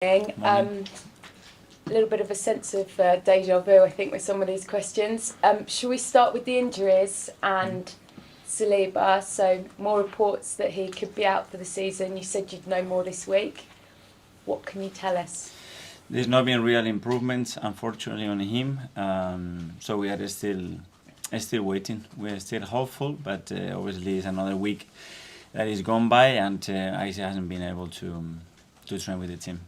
A little bit of a sense of deja vu, I think, with some of these questions. Shall we start with the injuries and Saliba? So more reports that he could be out for the season. You said you'd know more this week. What can you tell us? There's not been real improvements, unfortunately, on him. So we are still waiting. We are still hopeful, but obviously it's another week that is gone by, and he hasn't been able to train with the team.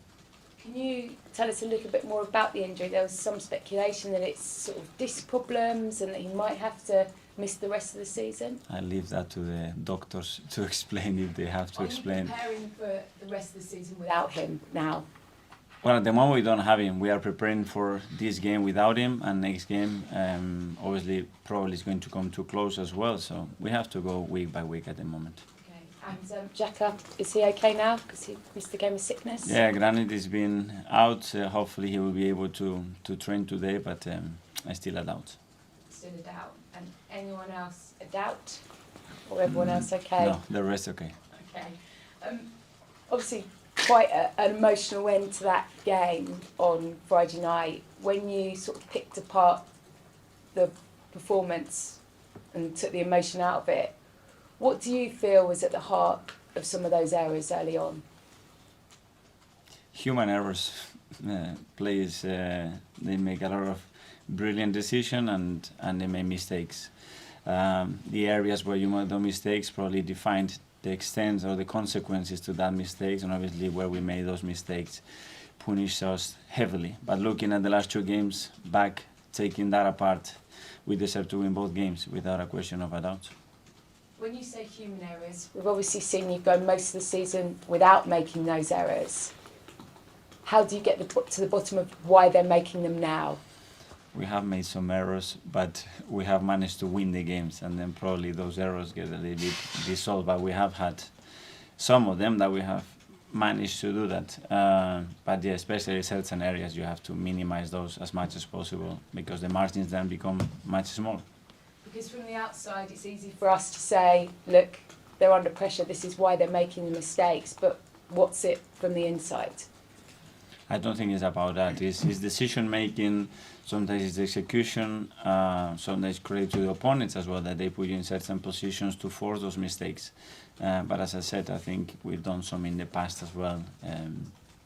Can you tell us a little bit more about the injury? There was some speculation that it's sort of disc problems and that he might have to miss the rest of the season. I leave that to the doctors to explain if they have to explain. Are you preparing for the rest of the season without him now? Well, at the moment we don't have him. We are preparing for this game without him, and next game obviously probably is going to come too close as well. So we have to go week by week at the moment. And Xhaka, is he okay now? Because he missed the game with sickness. Yeah, granted he's been out. Hopefully he will be able to train today, but I still a doubt. Still a doubt. And anyone else a doubt? Or everyone else okay? No, the rest okay. Okay. Obviously, quite an emotional end to that game on Friday night. When you sort of picked apart the performance and took the emotion out of it, what do you feel was at the heart of some of those errors early on? Human errors. Players, they make a lot of brilliant decisions and they make mistakes. The areas where you made those mistakes probably defined the extent or the consequences to that mistakes, and obviously where we made those mistakes punished us heavily. But looking at the last two games back, taking that apart, we deserve to win both games without a question of a doubt. When you say human errors, we've obviously seen you go most of the season without making those errors. How do you get to the bottom of why they're making them now? We have made some errors, but we have managed to win the games, and then probably those errors get a little bit dissolved. But we have had some of them that we have managed to do that. But yeah, especially in certain areas, you have to minimize those as much as possible because the margins then become much smaller. Because from the outside, it's easy for us to say, look, they're under pressure, this is why they're making the mistakes, but what's it from the inside? I don't think it's about that. It's decision making, sometimes it's execution, sometimes credit to the opponents as well, that they put you in certain positions to force those mistakes. But as I said, I think we've done some in the past as well,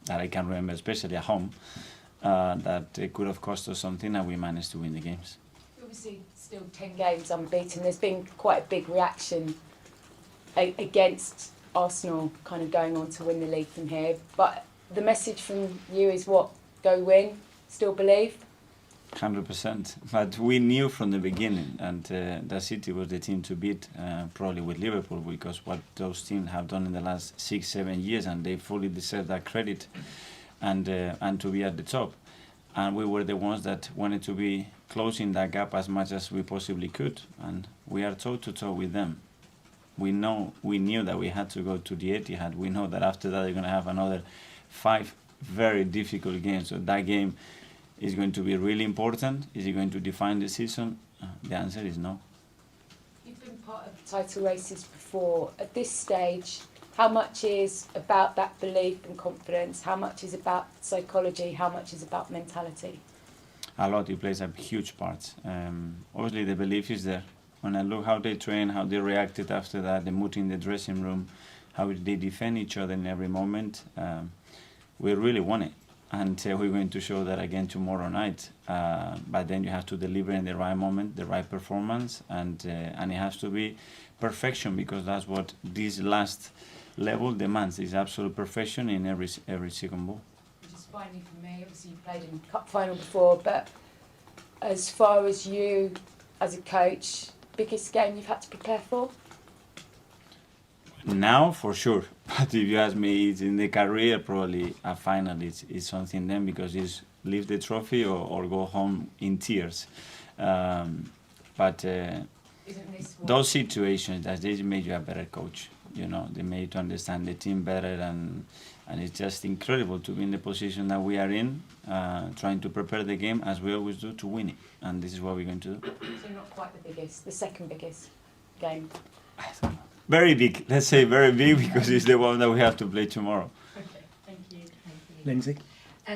that I can remember, especially at home, that it could have cost us something and we managed to win the games. Obviously, still 10 games unbeaten. There's been quite a big reaction against Arsenal kind of going on to win the league from here. But the message from you is what? Go win? Still believe? 100%. But we knew from the beginning, and that City was the team to beat, probably with Liverpool, because what those teams have done in the last 6-7 years, and they fully deserve that credit and to be at the top. And we were the ones that wanted to be closing that gap as much as we possibly could, and we are toe-to-toe with them. We knew that we had to go to the Etihad. We know that after that they're going to have another 5 very difficult games. So that game is going to be really important. Is it going to define the season? The answer is no. You've been part of title races before. At this stage, how much is about that belief and confidence? How much is about psychology? How much is about mentality? A lot. It plays a huge part. Obviously, the belief is there. When I look how they train, how they reacted after that, the mood in the dressing room, how they defend each other in every moment, we really want it. And we're going to show that again tomorrow night. But then you have to deliver in the right moment, the right performance, and it has to be perfection, because that's what this last level demands, is absolute perfection in every second ball. Just finally for me, obviously you played in cup final before, but as far as you as a coach, biggest game you've had to prepare for? Now, for sure. But if you ask me, it's in the career, probably a final is something then, because it's leave the trophy or go home in tears. But those situations, that they made you a better coach. You know, they made you to understand the team better, and it's just incredible to be in the position that we are in, trying to prepare the game as we always do to win it. And this is what we're going to do. So not quite the biggest, the second biggest game? I don't know. Very big. Let's say very big, because it's the one that we have to play tomorrow. Okay, thank you. Thank you. Lindsay?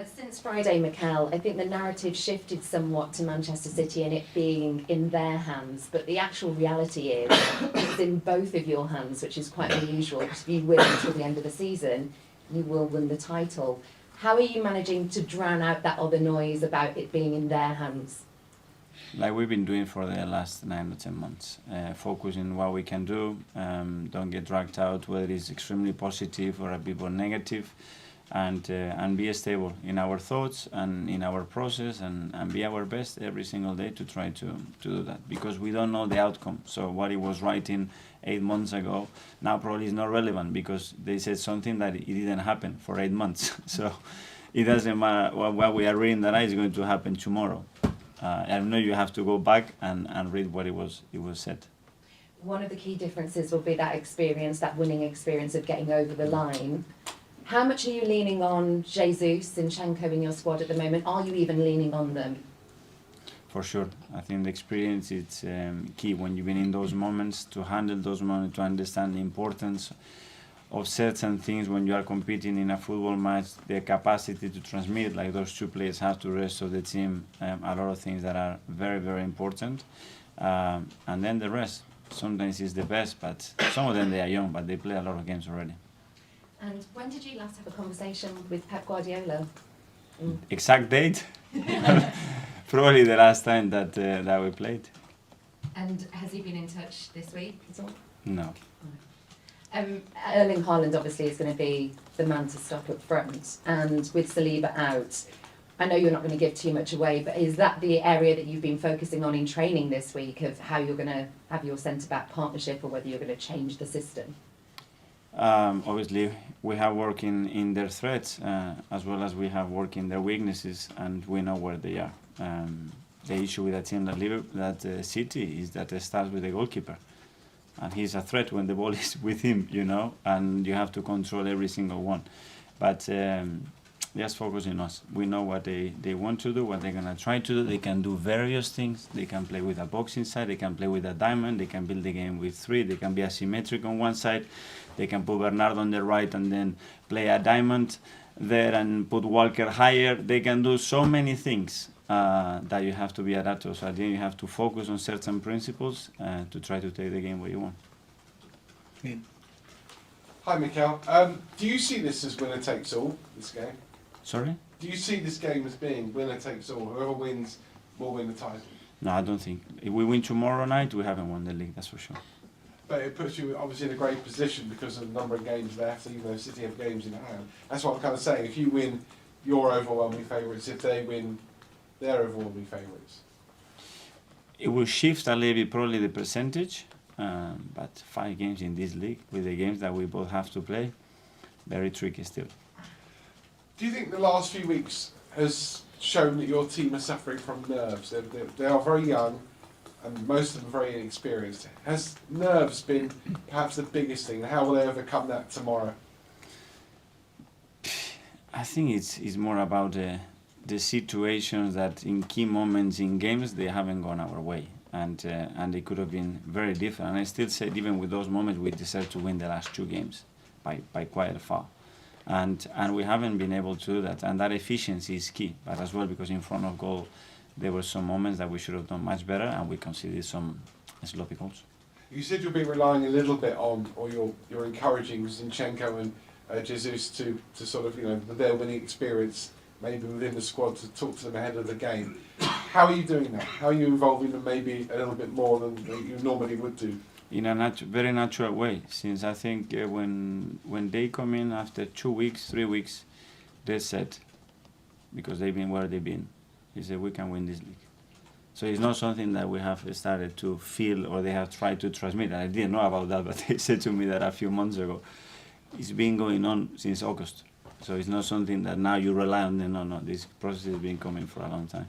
Since Friday, Mikel, I think the narrative shifted somewhat to Manchester City and it being in their hands, but the actual reality is it's in both of your hands, which is quite unusual, because if you win until the end of the season, you will win the title. How are you managing to drown out that other noise about it being in their hands? Like we've been doing for the last 9 or 10 months, focusing what we can do, don't get dragged out, whether it's extremely positive or a bit more negative, and be stable in our thoughts and in our process, and be our best every single day to try to do that, because we don't know the outcome. So what he was writing 8 months ago now probably is not relevant, because they said something that it didn't happen for 8 months. So it doesn't matter what we are reading that is going to happen tomorrow. I know you have to go back and read what it was said. One of the key differences will be that experience, that winning experience of getting over the line. How much are you leaning on Jesus and Zinchenko in your squad at the moment? Are you even leaning on them? For sure. I think the experience is key when you've been in those moments, to handle those moments, to understand the importance of certain things when you are competing in a football match, the capacity to transmit, like those two players have to the rest of the team, a lot of things that are very, very important. And then the rest. Sometimes it's the best, but some of them, they are young, but they play a lot of games already. And when did you last have a conversation with Pep Guardiola? Exact date? Probably the last time that we played. And has he been in touch this week at all? No. Erling Haaland obviously is going to be the man to stop up front, and with Saliba out, I know you're not going to give too much away, but is that the area that you've been focusing on in training this week, of how you're going to have your centre-back partnership, or whether you're going to change the system? Obviously, we have work in their threats, as well as we have work in their weaknesses, and we know where they are. The issue with a team that City is that it starts with the goalkeeper. And he's a threat when the ball is with him, you know, and you have to control every single one. But just focus on us. We know what they want to do, what they're going to try to do. They can do various things. They can play with a box inside. They can play with a diamond. They can build the game with three. They can be asymmetric on one side. They can put Bernardo on the right and then play a diamond there and put Walker higher. They can do so many things. That you have to be adaptable. So at the end, you have to focus on certain principles to try to take the game where you want. Ian. Hi, Mikel. Do you see this as winner takes all, this game? Sorry? Do you see this game as being winner takes all? Whoever wins will win the title? No, I don't think. If we win tomorrow night, we haven't won the league, that's for sure. But it puts you obviously in a great position because of the number of games left, even though City have games in hand. That's what I'm kind of saying. If you win, you're overwhelming favourites. If they win, they're overwhelming favourites. It will shift a little bit, probably the percentage, but 5 games in this league, with the games that we both have to play, very tricky still. Do you think the last few weeks has shown that your team are suffering from nerves? They are very young, and most of them are very inexperienced. Has nerves been perhaps the biggest thing? How will they overcome that tomorrow? I think it's more about the situations that in key moments in games they haven't gone our way, and they could have been very different. And I still said even with those moments we deserve to win the last 2 games by quite far, and we haven't been able to do that. And that efficiency is key, but as well because in front of goal there were some moments that we should have done much better, and we conceded some sloppy goals. You said you'll be relying a little bit on, or you're encouraging Zinchenko and Jesus to sort of, you know, with their winning experience, maybe within the squad, to talk to them ahead of the game. How are you doing that? How are you involving them maybe a little bit more than you normally would do? In a very natural way, since I think when they come in after 2 weeks, 3 weeks, they're set, because they've been where they've been. He said, we can win this league. So it's not something that we have started to feel or they have tried to transmit. And I didn't know about that, but they said to me that a few months ago. It's been going on since August. So it's not something that now you rely on them. No, this process has been coming for a long time.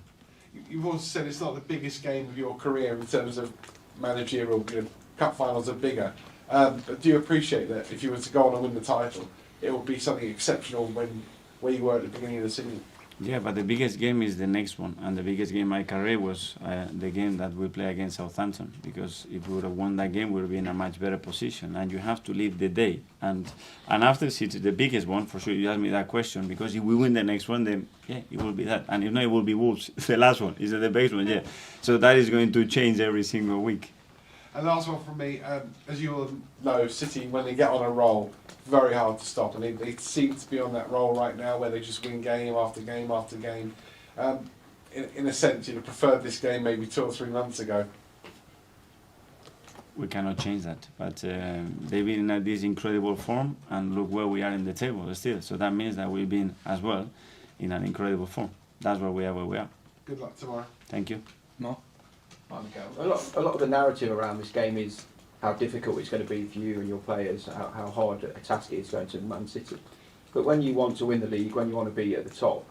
You've also said it's not the biggest game of your career in terms of managerial, you know, cup finals are bigger. But do you appreciate that if you were to go on and win the title, it would be something exceptional when where you were at the beginning of the season? Yeah, but the biggest game is the next one, and the biggest game in my career was the game that we play against Southampton. Because if we would have won that game, we would have been in a much better position. And you have to live the day. And after City, the biggest one for sure. You asked me that question because if we win the next one, then yeah, it will be that. And if not, it will be Wolves. The last one is the best one. Yeah. So that is going to change every single week. And last one from me, as you all know, City, when they get on a roll, very hard to stop, and they seem to be on that roll right now where they just win game after game after game. In a sense, you'd have preferred this game maybe 2 or 3 months ago. We cannot change that, but they've been in this incredible form, and look where we are in the table still. So that means that we've been as well in an incredible form. That's where we are. Good luck tomorrow. Thank you. Mark? Hi, Mikel. A lot of the narrative around this game is how difficult it's going to be for you and your players, how hard a task it is going to Man City. But when you want to win the league, when you want to be at the top,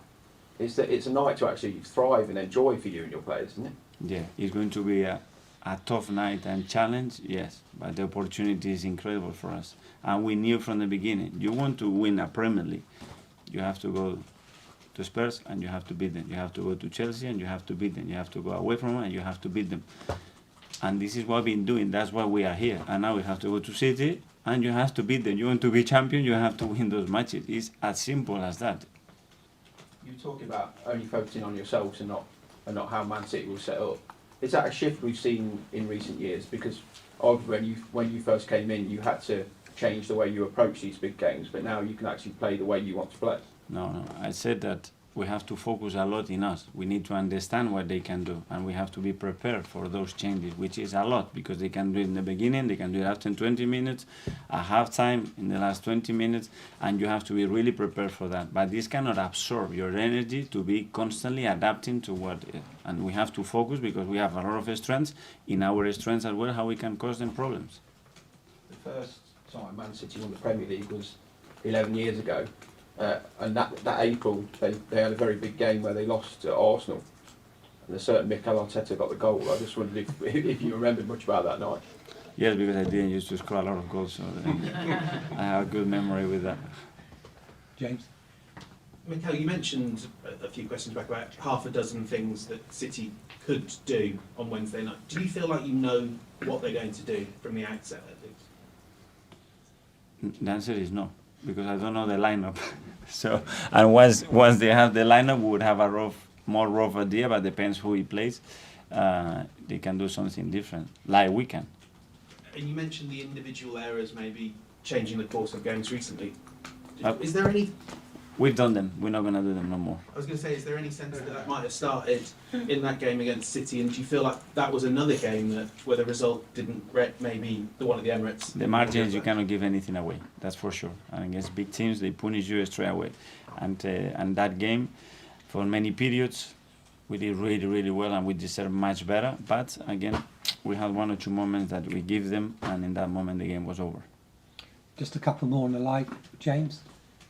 it's a night to actually thrive and enjoy for you and your players, isn't it? Yeah, it's going to be a tough night and challenge, yes, but the opportunity is incredible for us. And we knew from the beginning, you want to win a Premier League, you have to go to Spurs and you have to beat them. You have to go to Chelsea and you have to beat them. You have to go away from them and you have to beat them. And this is what we've been doing. That's why we are here. And now we have to go to City and you have to beat them. You want to be champion, you have to win those matches. It's as simple as that. You talk about only focusing on yourselves and not how Man City was set up. Is that a shift we've seen in recent years? Because when you first came in, you had to change the way you approach these big games, but now you can actually play the way you want to play. No. I said that we have to focus a lot in us. We need to understand what they can do, and we have to be prepared for those changes, which is a lot, because they can do it in the beginning, they can do it after 20 minutes, at half-time, in the last 20 minutes, and you have to be really prepared for that. But this cannot absorb your energy to be constantly adapting to what, and we have to focus because we have a lot of strengths, in our strengths as well, how we can cause them problems. The first time Man City won the Premier League was 11 years ago. And that April, they had a very big game where they lost to Arsenal. And a certain Mikel Arteta got the goal. I just wondered if you remembered much about that night. Yes, because I didn't used to score a lot of goals, so I have a good memory with that. James? Mikel, you mentioned a few questions back about half a dozen things that City could do on Wednesday night. Do you feel like you know what they're going to do from the outset, at least? The answer is no, because I don't know the lineup. So, and once they have the lineup, we would have a more rough idea, but depends who he plays. They can do something different, like we can. And you mentioned the individual errors maybe changing the course of games recently. Uh, Is there any... We've done them. We're not going to do them no more. I was going to say, is there any sense that might have started in that game against City, and do you feel like that was another game where the result didn't maybe the one at the Emirates? The margins, you cannot give anything away, that's for sure. And against big teams, they punish you straight away. And that game, for many periods, we did really, really well, and we deserved much better. But again, we had 1 or 2 moments that we give them, and in that moment, the game was over. Just a couple more on the live. James?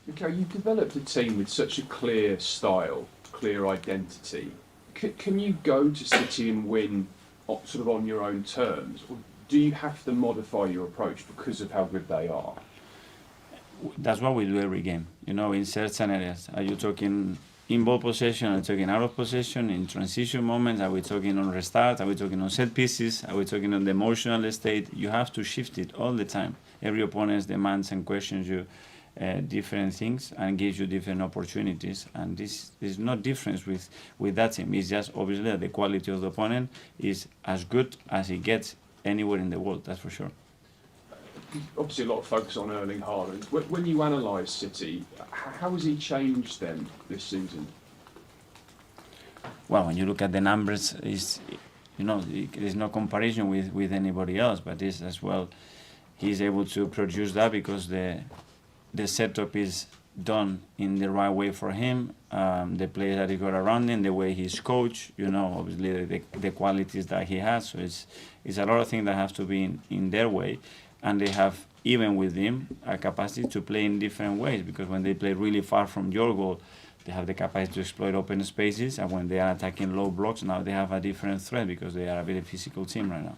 Okay, you've developed a team with such a clear style, clear identity. Can you go to City and win sort of on your own terms, or do you have to modify your approach because of how good they are? That's what we do every game. You know, in certain areas. Are you talking in ball possession? Are you talking out of possession? In transition moments? Are we talking on restart? Are we talking on set pieces? Are we talking on the emotional state? You have to shift it all the time. Every opponent demands and questions you different things and gives you different opportunities. And this is no difference with that team. It's just obviously that the quality of the opponent is as good as it gets anywhere in the world, that's for sure. Obviously a lot of focus on Erling Haaland. When you analyse City, how has he changed them this season? Well, when you look at the numbers, there's no comparison with anybody else, but this as well, he's able to produce that because the setup is done in the right way for him, the players that he got around him, the way he's coached, obviously the qualities that he has. So it's a lot of things that have to be in their way, and they have, even with him, a capacity to play in different ways, because when they play really far from your goal, they have the capacity to exploit open spaces, and when they are attacking low blocks, now they have a different threat because they are a very physical team right now.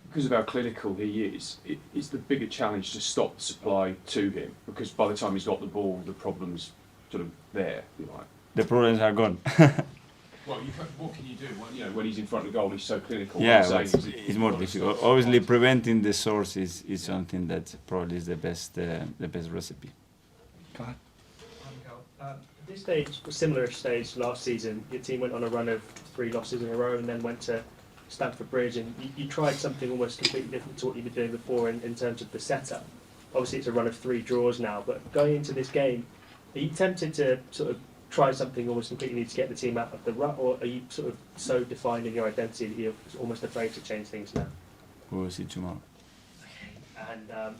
Because of how clinical he is, it's the bigger challenge to stop the supply to him, because by the time he's got the ball, the problem's sort of there, if you like. the problems are gone. Well, what can you do? Well, you know, when he's in front of the goal, he's so clinical. Yeah, What I'm but saying is it's more difficult. Obviously, preventing the source is something that probably is the best recipe. Kyle? At this stage, a similar stage last season, your team went on a run of 3 losses in a row and then went to Stamford Bridge, and you tried something almost completely different to what you've been doing before in terms of the setup. Obviously, it's a run of 3 draws now, but going into this game, are you tempted to sort of try something almost completely new to get the team out of the rut, or are you sort of so defined in your identity that you're almost afraid to change things now? We will see tomorrow. And No.